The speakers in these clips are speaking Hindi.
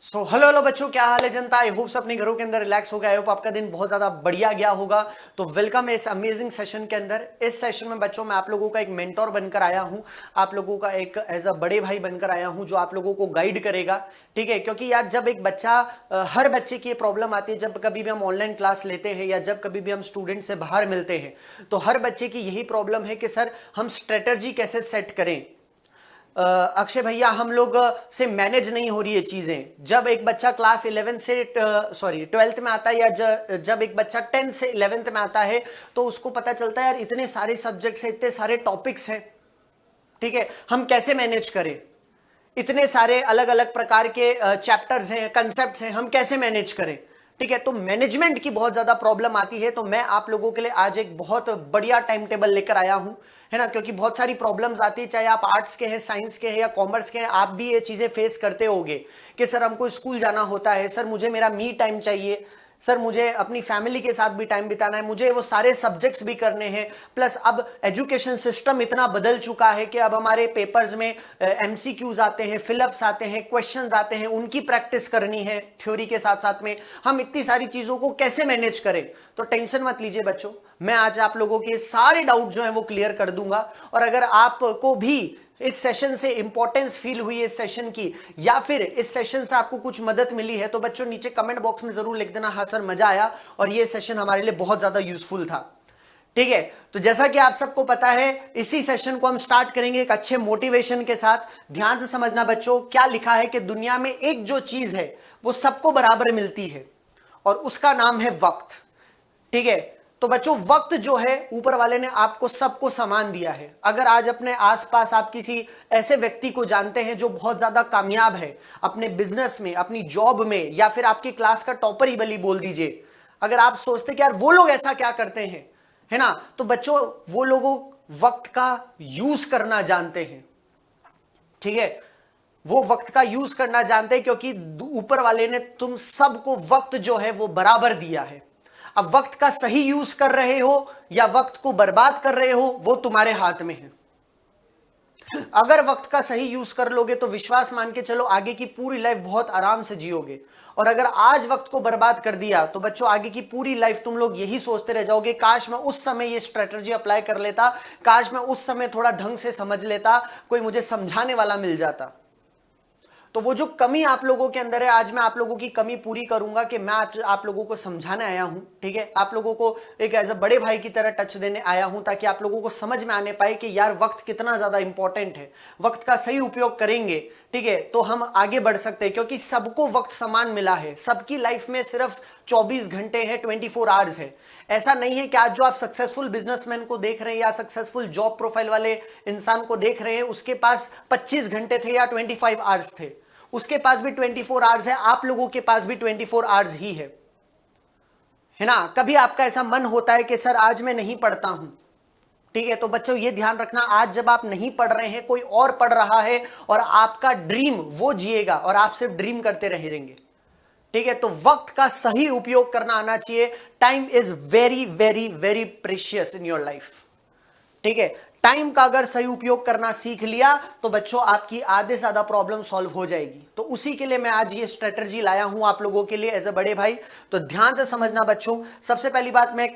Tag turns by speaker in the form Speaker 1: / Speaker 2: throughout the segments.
Speaker 1: हेलो हेलो बच्चों, क्या हाल है जनता। आई होप अपने घरों के अंदर रिलैक्स हो गया। आई होप आपका दिन बहुत ज्यादा बढ़िया गया होगा। तो वेलकम इस अमेजिंग सेशन के अंदर। इस सेशन में बच्चों मैं आप लोगों का एक मेंटोर बनकर आया हूं, आप लोगों का एक एज अ बड़े भाई बनकर आया हूं जो आप लोगों को गाइड करेगा। ठीक है, क्योंकि यार जब एक बच्चा हर बच्चे की ये प्रॉब्लम आती है, जब कभी भी हम ऑनलाइन क्लास लेते हैं या जब कभी भी हम स्टूडेंट से बाहर मिलते हैं, तो हर बच्चे की यही प्रॉब्लम है कि सर हम स्ट्रेटजी कैसे सेट करें। अक्षय भैया, हम लोग से मैनेज नहीं हो रही है चीजें। जब एक बच्चा क्लास 11 से 12th में आता है या जब एक बच्चा 10th से 11th में आता है, तो उसको पता चलता है यार इतने सारे सब्जेक्ट्स हैं, इतने सारे टॉपिक्स हैं। ठीक है, हम कैसे मैनेज करें, इतने सारे अलग अलग प्रकार के चैप्टर्स हैं, कंसेप्ट्स हैं, हम कैसे मैनेज करें। ठीक है, तो मैनेजमेंट की बहुत ज्यादा प्रॉब्लम आती है। तो मैं आप लोगों के लिए आज एक बहुत बढ़िया टाइम टेबल लेकर आया हूं, है ना। क्योंकि बहुत सारी प्रॉब्लम्स आती है, चाहे आप आर्ट्स के हैं, साइंस के हैं या कॉमर्स के हैं, आप भी ये चीजें फेस करते होंगे कि सर हमको स्कूल जाना होता है, सर मुझे मेरा मी टाइम चाहिए, सर मुझे अपनी फैमिली के साथ भी टाइम बिताना है, मुझे वो सारे सब्जेक्ट्स भी करने हैं। प्लस अब एजुकेशन सिस्टम इतना बदल चुका है कि अब हमारे पेपर्स में एमसीक्यूज आते हैं, फिलअप्स आते हैं, क्वेश्चंस आते हैं, उनकी प्रैक्टिस करनी है थ्योरी के साथ साथ में। हम इतनी सारी चीजों को कैसे मैनेज करें। तो टेंशन मत लीजिए बच्चों, मैं आज आप लोगों के सारे डाउट जो है वो क्लियर कर दूंगा। और अगर आपको भी इस सेशन से इंपॉर्टेंस फील हुई इस सेशन की, या फिर इस सेशन से आपको कुछ मदद मिली है, तो बच्चों नीचे कमेंट बॉक्स में जरूर लिख देना, हाँ सर मजा आया और ये सेशन हमारे लिए बहुत ज्यादा यूजफुल था। ठीक है, तो जैसा कि आप सबको पता है, इसी सेशन को हम स्टार्ट करेंगे एक अच्छे मोटिवेशन के साथ। ध्यान से समझना बच्चों, क्या लिखा है कि दुनिया में एक जो चीज है वो सबको बराबर मिलती है और उसका नाम है वक्त। ठीक है, तो बच्चों वक्त जो है ऊपर वाले ने आपको सबको समान दिया है। अगर आज अपने आसपास आप किसी ऐसे व्यक्ति को जानते हैं जो बहुत ज्यादा कामयाब है अपने बिजनेस में, अपनी जॉब में, या फिर आपकी क्लास का टॉपर ही भली बोल दीजिए, अगर आप सोचते कि यार वो लोग ऐसा क्या करते हैं, है ना, तो बच्चों वो लोगों वक्त का यूज करना जानते हैं। ठीक है, वो वक्त का यूज करना जानते हैं क्योंकि ऊपर वाले ने तुम सबको वक्त जो है वो बराबर दिया है। अब वक्त का सही यूज कर रहे हो या वक्त को बर्बाद कर रहे हो, वो तुम्हारे हाथ में है। अगर वक्त का सही यूज कर लोगे तो विश्वास मान के चलो आगे की पूरी लाइफ बहुत आराम से जियोगे। और अगर आज वक्त को बर्बाद कर दिया तो बच्चों आगे की पूरी लाइफ तुम लोग यही सोचते रह जाओगे, काश मैं उस समय ये स्ट्रेटजी अप्लाई कर लेता, काश मैं उस समय थोड़ा ढंग से समझ लेता, कोई मुझे समझाने वाला मिल जाता। तो वो जो कमी आप लोगों के अंदर है, आज मैं आप लोगों की कमी पूरी करूंगा कि मैं आप लोगों को समझाने आया हूं। ठीक है, आप लोगों को एक एज अ बड़े भाई की तरह टच देने आया हूं, ताकि आप लोगों को समझ में आने पाए कि यार वक्त कितना ज्यादा इंपॉर्टेंट है। वक्त का सही उपयोग करेंगे, ठीक है, तो हम आगे बढ़ सकते हैं, क्योंकि सबको वक्त समान मिला है। सबकी लाइफ में सिर्फ 24 घंटे हैं, 24 आवर्स है। ऐसा नहीं है कि आज जो आप सक्सेसफुल बिजनेसमैन को देख रहे हैं या सक्सेसफुल जॉब प्रोफाइल वाले इंसान को देख रहे हैं, उसके पास 25 घंटे थे या 25 आवर्स थे। उसके पास भी 24 आवर्स है, आप लोगों के पास भी 24 आवर्स ही है ना। कभी आपका ऐसा मन होता है कि सर आज मैं नहीं पढ़ता हूं। ठीक है, तो बच्चों ये ध्यान रखना, आज जब आप नहीं पढ़ रहे हैं कोई और पढ़ रहा है और आपका ड्रीम वो जिएगा और आप सिर्फ ड्रीम करते रहेंगे। ठीक है, तो वक्त का सही उपयोग करना आना चाहिए। Time is very very very precious in your life. ठीक है, टाइम का अगर सही उपयोग करना सीख लिया तो बच्चों आपकी आधे से ज्यादा प्रॉब्लम सॉल्व हो जाएगी। तो उसी के लिए मैं आज ये स्ट्रेटजी लाया हूं आप लोगों के लिए एज अ बड़े भाई। तो ध्यान से समझना बच्चों। सबसे पहली बात, मैं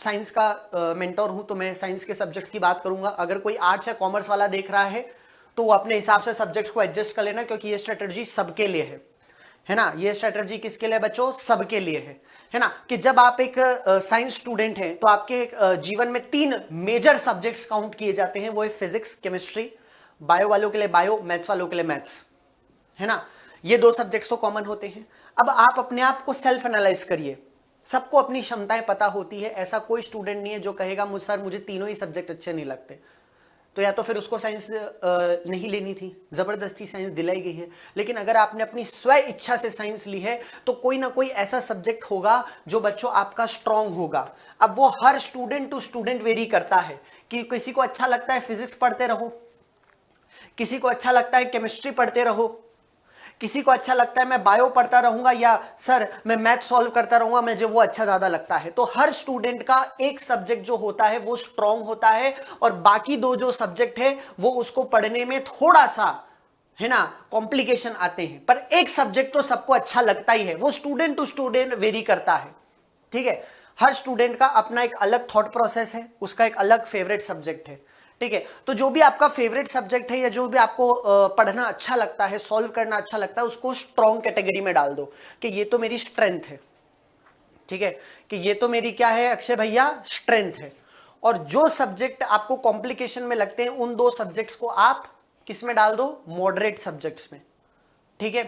Speaker 1: साइंस का मेंटोर हूं, तो मैं साइंस के सब्जेक्ट्स की बात करूंगा। अगर कोई आर्ट्स या कॉमर्स वाला देख रहा है तो वो अपने हिसाब से सब्जेक्ट्स को एडजस्ट कर लेना, क्योंकि ये स्ट्रेटजी सबके लिए है ना। ये स्ट्रेटजी किसके लिए बच्चों? सबके लिए है ना। कि जब आप एक साइंस स्टूडेंट हैं तो आपके जीवन में 3 मेजर सब्जेक्ट्स काउंट किए जाते हैं। वो है फिजिक्स, केमिस्ट्री, बायो वालों के लिए बायो, मैथ्स वालों के लिए मैथ्स, है ना। ये 2 सब्जेक्ट्स तो कॉमन होते हैं। अब आप अपने आप को सेल्फ एनालाइज करिए। सबको अपनी क्षमताएं पता होती है, ऐसा कोई स्टूडेंट नहीं है जो कहेगा मुझ सर मुझे तीनों ही सब्जेक्ट अच्छे नहीं लगते। तो या तो फिर उसको साइंस नहीं लेनी थी, जबरदस्ती साइंस दिलाई गई है। लेकिन अगर आपने अपनी स्व इच्छा से साइंस ली है तो कोई ना कोई ऐसा सब्जेक्ट होगा जो बच्चों आपका स्ट्रांग होगा। अब वो हर स्टूडेंट टू स्टूडेंट वेरी करता है कि किसी को अच्छा लगता है फिजिक्स पढ़ते रहो, किसी को अच्छा लगता है केमिस्ट्री पढ़ते रहो, किसी को अच्छा लगता है मैं बायो पढ़ता रहूंगा, या सर मैं मैथ सॉल्व करता रहूंगा, मुझे वो अच्छा ज्यादा लगता है। तो हर स्टूडेंट का एक सब्जेक्ट जो होता है वो स्ट्रांग होता है और बाकी 2 जो सब्जेक्ट है वो उसको पढ़ने में थोड़ा सा, है ना, कॉम्प्लिकेशन आते हैं, पर एक सब्जेक्ट तो सबको अच्छा लगता ही है, वो स्टूडेंट टू स्टूडेंट वेरी करता है, ठीक है। हर स्टूडेंट का अपना एक अलग थॉट प्रोसेस है, उसका एक अलग फेवरेट सब्जेक्ट है, ठीक है। तो जो भी आपका फेवरेट सब्जेक्ट है या जो भी आपको पढ़ना अच्छा लगता है, सॉल्व करना अच्छा लगता है, उसको स्ट्रॉन्ग कैटेगरी में डाल दो कि ये तो मेरी स्ट्रेंथ है, ठीक है, कि ये तो मेरी क्या है अक्षय भैया, स्ट्रेंथ है। और जो सब्जेक्ट आपको कॉम्प्लिकेशन में लगते हैं उन दो सब्जेक्ट्स को आप किस में डाल दो, मॉडरेट सब्जेक्ट्स में, ठीक है।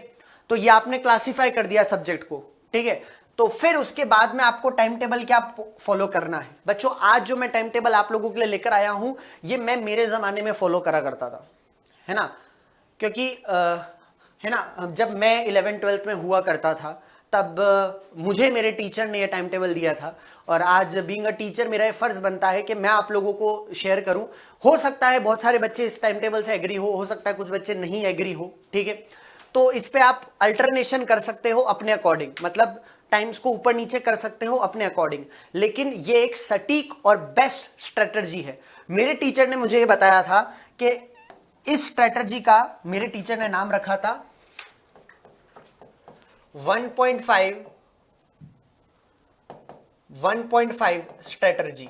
Speaker 1: तो ये आपने क्लासिफाई कर दिया सब्जेक्ट को, ठीक है। तो फिर उसके बाद में आपको टाइम टेबल क्या फॉलो करना है बच्चों। आज जो मैं टाइम टेबल आप लोगों के लिए लेकर आया हूं, ये मैं मेरे जमाने में फॉलो करा करता था, है ना, क्योंकि है ना, जब मैं 11th-12th में हुआ करता था तब मुझे मेरे टीचर ने ये टाइम टेबल दिया था, और आज बीइंग अ टीचर मेरा ये फर्ज बनता है कि मैं आप लोगों को शेयर करूं। हो सकता है बहुत सारे बच्चे इस टाइम टेबल से एग्री हो सकता है कुछ बच्चे नहीं एग्री हो, ठीक है। तो इस पे आप अल्टरनेशन कर सकते हो अपने अकॉर्डिंग, मतलब टाइम्स को ऊपर नीचे कर सकते हो अपने अकॉर्डिंग, लेकिन ये एक सटीक और बेस्ट स्ट्रेटजी है। मेरे टीचर ने मुझे ये बताया था कि इस स्ट्रेटजी का मेरे टीचर ने नाम रखा था 1.5 स्ट्रेटजी।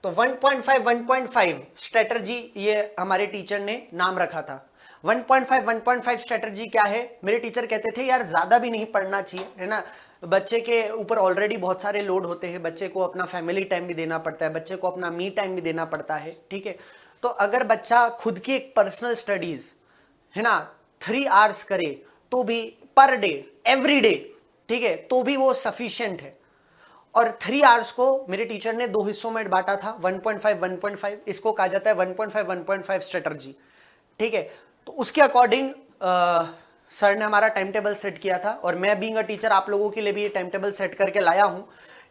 Speaker 1: तो 1.5 स्ट्रेटजी ये हमारे टीचर ने नाम रखा था। 1.5 स्ट्रेटजी क्या है, मेरे टीचर कहते थे यार ज्यादा भी नहीं पढ़ना चाहिए, है ना, बच्चे के ऊपर ऑलरेडी बहुत सारे लोड होते हैं, बच्चे को अपना फैमिली टाइम भी देना पड़ता है, बच्चे को अपना मी टाइम भी देना पड़ता है, ठीक है। तो अगर बच्चा खुद की एक पर्सनल स्टडीज, है ना, 3 आवर्स करे तो भी पर डे, एवरी डे, ठीक है, तो भी वो सफिशिएंट है। और 3 आवर्स को मेरे टीचर ने 2 हिस्सों में बांटा था, 1.5 इसको कहा जाता है 1.5 स्ट्रेटजी, ठीक है। तो उसके अकॉर्डिंग सर ने हमारा टाइम टेबल सेट किया था, और मैं बीइंग अ टीचर आप लोगों के लिए भी ये टाइम टेबल सेट करके लाया हूं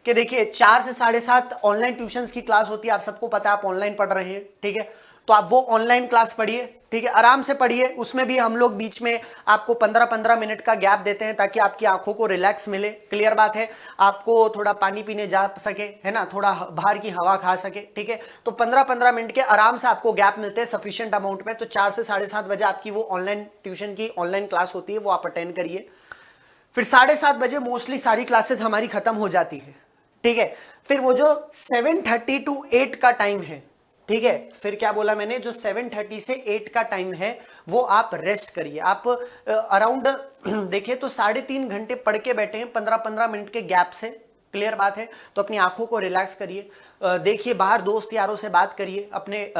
Speaker 1: कि देखिए 4 से 7:30 ऑनलाइन ट्यूशंस की क्लास होती है, आप सबको पता है, आप ऑनलाइन पढ़ रहे हैं, ठीक है। तो आप वो ऑनलाइन क्लास पढ़िए, ठीक है, आराम से पढ़िए। उसमें भी हम लोग बीच में आपको 15-15 मिनट का गैप देते हैं ताकि आपकी आंखों को रिलैक्स मिले, क्लियर बात है, आपको थोड़ा पानी पीने जा सके, है ना, थोड़ा बाहर की हवा खा सके, ठीक है। तो 15-15 मिनट के आराम से आपको गैप मिलते हैं सफिशिएंट अमाउंट में। तो 4 से 7:30 बजे आपकी वो ऑनलाइन ट्यूशन की ऑनलाइन क्लास होती है, वो आप अटेंड करिए। फिर 7:30 बजे मोस्टली सारी क्लासेस हमारी खत्म हो जाती है, ठीक है। फिर वो जो 7:30 to 8 का टाइम है, ठीक है, फिर क्या बोला मैंने, जो 7:30 से 8 का टाइम है वो आप रेस्ट करिए। आप अराउंड देखिए तो 3.5 घंटे पढ़ के बैठे हैं 15-15 मिनट के गैप से, क्लियर बात है। तो अपनी आंखों को रिलैक्स करिए, देखिए बाहर दोस्त यारों से बात करिए, अपने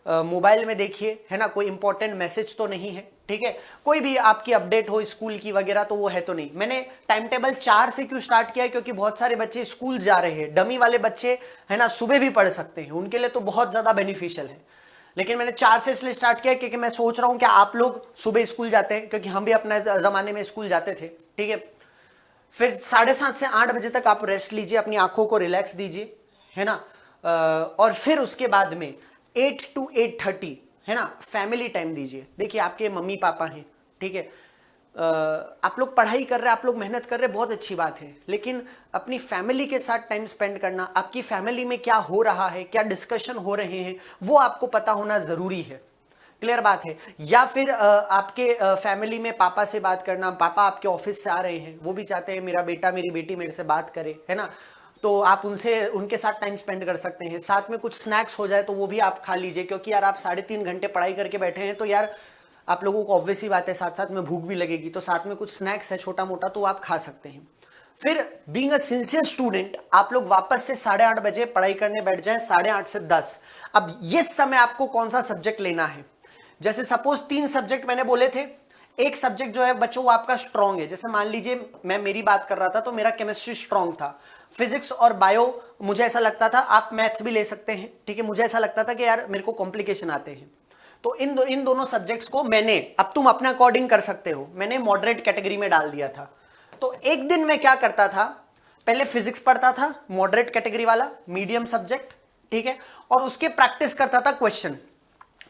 Speaker 1: मोबाइल में देखिए, है ना, कोई इंपॉर्टेंट मैसेज तो नहीं है, ठीक है, कोई भी आपकी अपडेट हो स्कूल की वगैरह तो वो है तो नहीं। मैंने टाइम टेबल 4 से क्यों स्टार्ट किया है, क्योंकि बहुत सारे बच्चे स्कूल जा रहे हैं, डमी वाले बच्चे, है ना, सुबह भी पढ़ सकते हैं, उनके लिए तो बहुत ज्यादा बेनिफिशियल है। लेकिन मैंने 4 से इसलिए स्टार्ट किया क्योंकि मैं सोच रहा हूं कि आप लोग सुबह स्कूल जाते हैं, क्योंकि हम भी अपने जमाने में स्कूल जाते थे, ठीक है। फिर 7:30 से 8 बजे तक आप रेस्ट लीजिए, अपनी आंखों को रिलैक्स दीजिए, है ना, और फिर उसके बाद में 8 to 8:30, है ना, फैमिली टाइम दीजिए। देखिए आपके मम्मी पापा हैं, ठीक है, आप लोग पढ़ाई कर रहे हैं, आप लोग मेहनत कर रहे हैं, बहुत अच्छी बात है, लेकिन अपनी फैमिली के साथ टाइम स्पेंड करना, आपकी फैमिली में क्या हो रहा है, क्या डिस्कशन हो रहे हैं, वो आपको पता होना जरूरी है, क्लियर बात है। या फिर आपके फैमिली में पापा से बात करना, पापा आपके ऑफिस से आ रहे हैं, वो भी चाहते हैं मेरा बेटा मेरी बेटी मेरे से बात करे, है ना, तो आप उनके साथ टाइम स्पेंड कर सकते हैं। साथ में कुछ स्नैक्स हो जाए तो वो भी आप खा लीजिए, क्योंकि यार आप 3.5 घंटे पढ़ाई करके बैठे हैं, तो यार आप लोगों को ऑब्वियस ही बात है साथ साथ में भूख भी लगेगी, तो साथ में कुछ स्नैक्स है छोटा मोटा तो आप खा सकते हैं। फिर बीइंग अ सिंसियर स्टूडेंट आप लोग वापस से 8:30 बजे पढ़ाई करने बैठ जाएं, 8:30 से 10। अब ये समय आपको कौन सा सब्जेक्ट लेना है, जैसे सपोज 3 सब्जेक्ट मैंने बोले थे, एक सब्जेक्ट जो है बच्चों वो आपका स्ट्रॉन्ग है, जैसे मान लीजिए मैं मेरी बात कर रहा था तो मेरा केमिस्ट्री स्ट्रॉन्ग था, फिजिक्स और बायो मुझे ऐसा लगता था, आप मैथ्स भी ले सकते हैं, ठीक है, मुझे ऐसा लगता था कि यार मेरे को कॉम्प्लिकेशन आते हैं, तो इन दोनों सब्जेक्ट्स को मैंने, अब तुम अपना अकॉर्डिंग कर सकते हो, मैंने मॉडरेट कैटेगरी में डाल दिया था। तो एक दिन मैं क्या करता था, पहले फिजिक्स पढ़ता था मॉडरेट कैटेगरी वाला, मीडियम सब्जेक्ट, ठीक है, और उसके प्रैक्टिस करता था क्वेश्चन।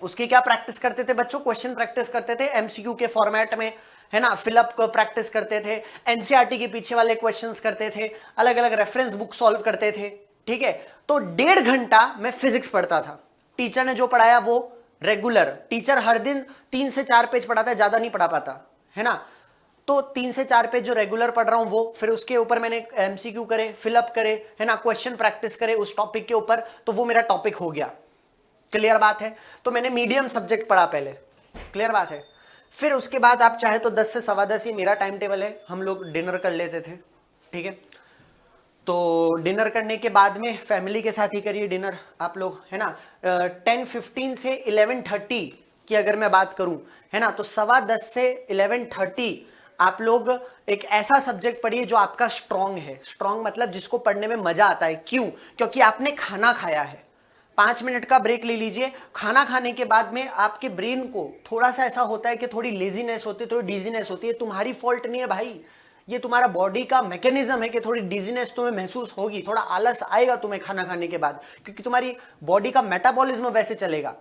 Speaker 1: उसकी क्या प्रैक्टिस करते थे बच्चों, क्वेश्चन प्रैक्टिस करते थे एमसीक्यू के फॉर्मेट में, है ना, फिलअप को प्रैक्टिस करते थे, एनसीईआरटी के पीछे वाले क्वेश्चंस करते थे, अलग अलग रेफरेंस बुक सॉल्व करते थे, ठीक है। तो 1.5 घंटा मैं फिजिक्स पढ़ता था, टीचर ने जो पढ़ाया वो रेगुलर। टीचर हर दिन 3 से 4 पेज पढ़ाता है, ज्यादा नहीं पढ़ा पाता है ना, तो 3 से 4 पेज जो रेगुलर पढ़ रहा हूं वो, फिर उसके ऊपर मैंने एमसीक्यू करे, फिलअप करे, है ना, क्वेश्चन प्रैक्टिस करे उस टॉपिक के ऊपर, तो वो मेरा टॉपिक हो गया। क्लियर बात है। तो मैंने मीडियम सब्जेक्ट पढ़ा पहले, क्लियर बात है। फिर उसके बाद आप चाहे तो 10 से 10:15 ही मेरा टाइम टेबल है, हम लोग डिनर कर लेते थे, ठीक है। तो डिनर करने के बाद में फैमिली के साथ ही करिए डिनर आप लोग, है ना। 10:15 से 11:30 की अगर मैं बात करूं, है ना, तो 10:15 से 11:30 आप लोग एक ऐसा सब्जेक्ट पढ़िए जो आपका स्ट्रांग है। स्ट्रांग मतलब जिसको पढ़ने में मजा आता है। क्यों? क्योंकि आपने खाना खाया है। 5 मिनट का ब्रेक ले लीजिए। खाना खाने के बाद में आपके ब्रेन को थोड़ा सा ऐसा होता है कि थोड़ी लेजीनेस होती है, थोड़ी डिजीनेस होती है। तुम्हारी फॉल्ट नहीं है भाई, ये तुम्हारा बॉडी का मैकेनिज्म है कि थोड़ी डिजीनेस तुम्हें महसूस होगी, थोड़ा आलस आएगा तुम्हें खाना खाने के बाद, क्योंकि तुम्हारी बॉडी का मेटाबॉलिज्म वैसे चलेगा,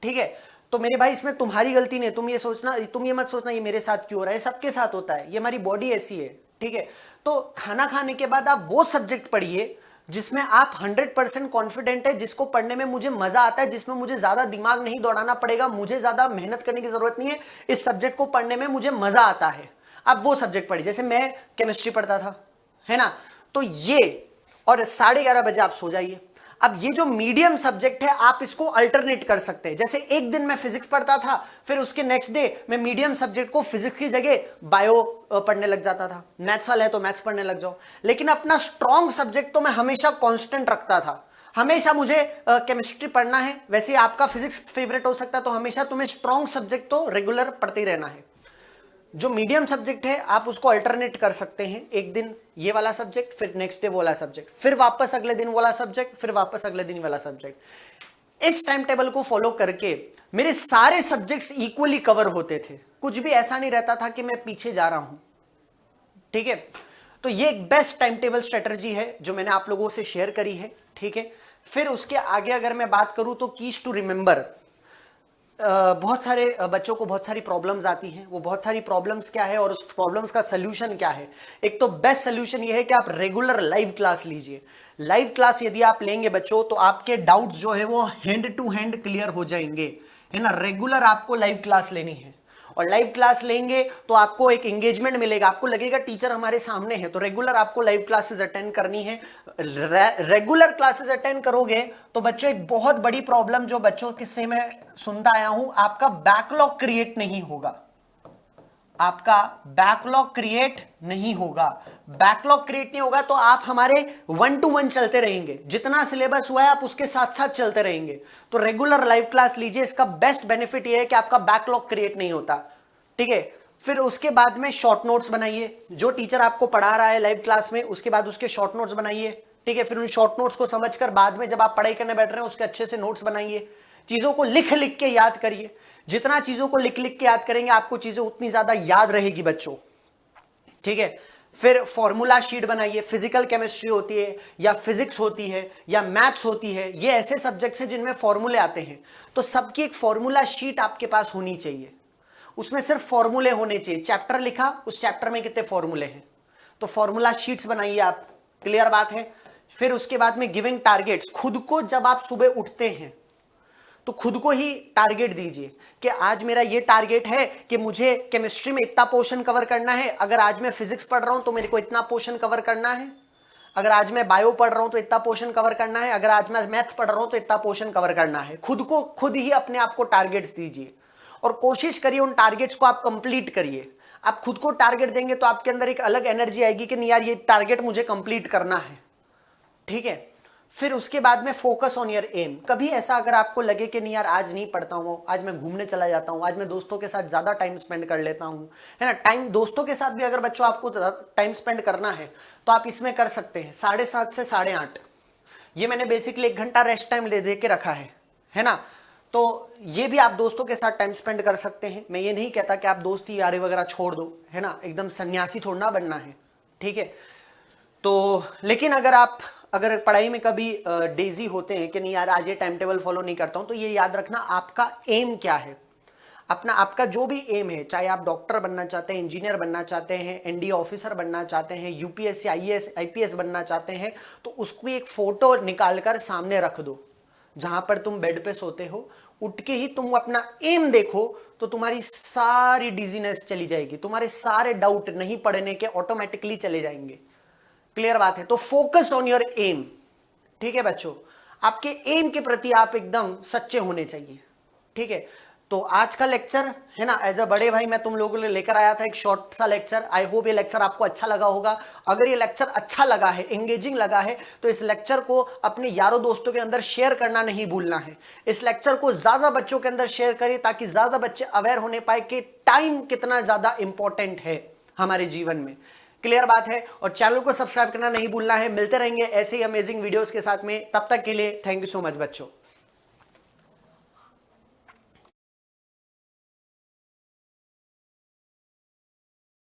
Speaker 1: ठीक है। तो मेरे भाई इसमें तुम्हारी गलती नहीं है। तुम ये मत सोचना ये मेरे साथ क्यों हो रहा है, सबके साथ होता है, ये हमारी बॉडी ऐसी है, ठीक है। तो खाना खाने के बाद आप वो सब्जेक्ट पढ़िए जिसमें आप 100% कॉन्फिडेंट है, जिसको पढ़ने में मुझे मजा आता है, जिसमें मुझे ज्यादा दिमाग नहीं दौड़ाना पड़ेगा, मुझे ज्यादा मेहनत करने की जरूरत नहीं है, इस सब्जेक्ट को पढ़ने में मुझे मजा आता है। आप वो सब्जेक्ट पढ़िए। जैसे मैं केमिस्ट्री पढ़ता था, है ना, तो ये, और 11:30 बजे आप सो जाइए। अब ये जो मीडियम सब्जेक्ट है आप इसको अल्टरनेट कर सकते हैं। जैसे एक दिन मैं फिजिक्स पढ़ता था, फिर उसके नेक्स्ट डे मैं मीडियम सब्जेक्ट को फिजिक्स की जगह बायो पढ़ने लग जाता था। मैथ्स वाला है तो मैथ्स पढ़ने लग जाओ। लेकिन अपना स्ट्रॉन्ग सब्जेक्ट तो मैं हमेशा कांस्टेंट रखता था। हमेशा मुझे केमिस्ट्री पढ़ना है, वैसे आपका फिजिक्स फेवरेट हो सकता है, तो हमेशा तुम्हें स्ट्रॉन्ग सब्जेक्ट तो रेगुलर पढ़ते ही रहना है। जो मीडियम सब्जेक्ट है आप उसको अल्टरनेट कर सकते हैं। एक दिन ये वाला सब्जेक्ट, फिर नेक्स्ट डे वो वाला सब्जेक्ट, फिर वापस अगले दिन वाला सब्जेक्ट, फिर वापस अगले दिन वाला सब्जेक्ट। इस टाइम टेबल को फॉलो करके मेरे सारे सब्जेक्ट्स इक्वली कवर होते थे। कुछ भी ऐसा नहीं रहता था कि मैं पीछे जा रहा हूं, ठीक है। तो ये एक बेस्ट टाइम टेबल स्ट्रेटजी है जो मैंने आप लोगों से शेयर करी है, ठीक है। फिर उसके आगे अगर मैं बात करूं तो कीज टू रिमेंबर। बहुत सारे बच्चों को बहुत सारी प्रॉब्लम्स आती हैं। वो बहुत सारी प्रॉब्लम्स क्या है और उस प्रॉब्लम्स का सलूशन क्या है। एक तो बेस्ट सलूशन ये है कि आप रेगुलर लाइव क्लास लीजिए। लाइव क्लास यदि आप लेंगे बच्चों तो आपके डाउट्स जो है वो हैंड टू हैंड क्लियर हो जाएंगे, है ना। रेगुलर आपको लाइव क्लास लेनी है, और लाइव क्लास लेंगे तो आपको एक एंगेजमेंट मिलेगा, आपको लगेगा टीचर हमारे सामने है। तो रेगुलर आपको लाइव क्लासेस अटेंड करनी है। रेगुलर क्लासेस अटेंड करोगे तो बच्चों एक बहुत बड़ी प्रॉब्लम जो बच्चों से मैं सुनता आया हूं, आपका बैकलॉग क्रिएट नहीं होगा। आपका बैकलॉग क्रिएट नहीं होगा। बैकलॉग क्रिएट नहीं होगा तो आप हमारे 1-to-1 चलते रहेंगे। जितना सिलेबस हुआ है आप उसके साथ साथ चलते रहेंगे। तो रेगुलर लाइव क्लास लीजिए। इसका बेस्ट बेनिफिट ये है कि आपका बैकलॉग क्रिएट नहीं होता, ठीक है। फिर उसके बाद में शॉर्ट नोट्स बनाइए। जो टीचर आपको पढ़ा रहा है लाइव क्लास में, उसके बाद उसके शॉर्ट नोट्स बनाइए, ठीक है। फिर उन शॉर्ट नोट्स को समझकर बाद में जब आप पढ़ाई करने बैठ रहे हैं उसके अच्छे से नोट्स बनाइए। चीजों को लिख लिख के याद करिए। जितना चीजों को लिख लिख के याद करेंगे आपको चीजें उतनी ज्यादा याद रहेगी बच्चों, ठीक है। फिर फॉर्मूला शीट बनाइए। फिजिकल केमिस्ट्री होती है या फिजिक्स होती है या मैथ्स होती है, ये ऐसे सब्जेक्ट्स हैं जिनमें फॉर्मूले आते हैं। तो सबकी एक फॉर्मूला शीट आपके पास होनी चाहिए। उसमें सिर्फ फॉर्मूले होने चाहिए। चैप्टर लिखा, उस चैप्टर में कितने फॉर्मूले हैं, तो फॉर्मूला शीट्स बनाइए आप। क्लियर बात है। फिर उसके बाद में गिविंग टारगेट्स। खुद को जब आप सुबह उठते हैं तो खुद को ही टारगेट दीजिए कि आज मेरा ये टारगेट है कि मुझे केमिस्ट्री में इतना पोर्शन कवर करना है। अगर आज मैं फिजिक्स पढ़ रहा हूं तो मेरे को इतना पोर्शन कवर करना है। अगर आज मैं बायो पढ़ रहा हूं तो इतना पोर्शन कवर करना है। अगर आज मैं मैथ्स पढ़ रहा हूं तो इतना पोर्शन कवर करना है। खुद को खुद ही अपने आप को टारगेट्स दीजिए और कोशिश करिए उन टारगेट्स को आप कंप्लीट करिए। आप खुद को टारगेट देंगे तो आपके अंदर एक अलग एनर्जी आएगी कि नहीं यार ये टारगेट मुझे कंप्लीट करना है, ठीक है। फिर उसके बाद में फोकस ऑन योर एम। कभी ऐसा अगर आपको लगे कि नहीं यार आज नहीं पढ़ता हूं, आज मैं घूमने चला जाता हूं, आज मैं दोस्तों के साथ ज्यादा टाइम स्पेंड कर लेता हूं, है ना। टाइम दोस्तों के साथ भी अगर बच्चों आपको टाइम स्पेंड करना है तो आप इसमें कर सकते हैं 7:30 से 8:30। ये मैंने बेसिकली 1 घंटा रेस्ट टाइम ले दे के रखा है ना। तो ये भी आप दोस्तों के साथ टाइम स्पेंड कर सकते हैं। मैं ये नहीं कहता कि आप दोस्ती यारी वगैरह छोड़ दो, है ना, एकदम सन्यासी थोड़ा ना बनना है, ठीक है। तो लेकिन अगर पढ़ाई में कभी डेजी होते हैं कि नहीं यार आज ये टाइम टेबल फॉलो नहीं करता हूं, तो ये याद रखना आपका एम क्या है। आपका जो भी एम है, चाहे आप डॉक्टर बनना चाहते हैं, इंजीनियर बनना चाहते हैं, एनडीए ऑफिसर बनना चाहते हैं, यूपीएससी आईपीएस बनना चाहते हैं, तो उसको एक फोटो निकालकर सामने रख दो। जहां पर तुम बेड पे सोते हो उठ के ही तुम अपना एम देखो तो तुम्हारी सारी डिजीनेस चली जाएगी, तुम्हारे सारे डाउट नहीं पढ़ने के ऑटोमेटिकली चले जाएंगे। क्लियर बात है? तो फोकस ऑन योर एम। ठीक है बच्चों, आपके एम के प्रति आप एकदम सच्चे होने चाहिए। ठीक है, तो आज का लेक्चर है ना, एज अ बड़े भाई मैं तुम लोगों के लिए लेकर आया था एक शॉर्ट सा लेक्चर। आई होप ये लेक्चर आपको अच्छा लगा होगा। अगर ये लेक्चर अच्छा लगा है, एंगेजिंग लगा है, तो इस लेक्चर को अपने यारों दोस्तों के अंदर शेयर करना नहीं भूलना है। इस लेक्चर को ज्यादा बच्चों के अंदर शेयर करिए ताकि ज्यादा बच्चे अवेयर होने पाए कि टाइम कितना ज्यादा इंपॉर्टेंट है हमारे जीवन में। क्लियर बात है? और चैनल को सब्सक्राइब करना नहीं भूलना है। मिलते रहेंगे ऐसे ही अमेजिंग वीडियोस के साथ में, तब तक के लिए थैंक यू सो मच बच्चों।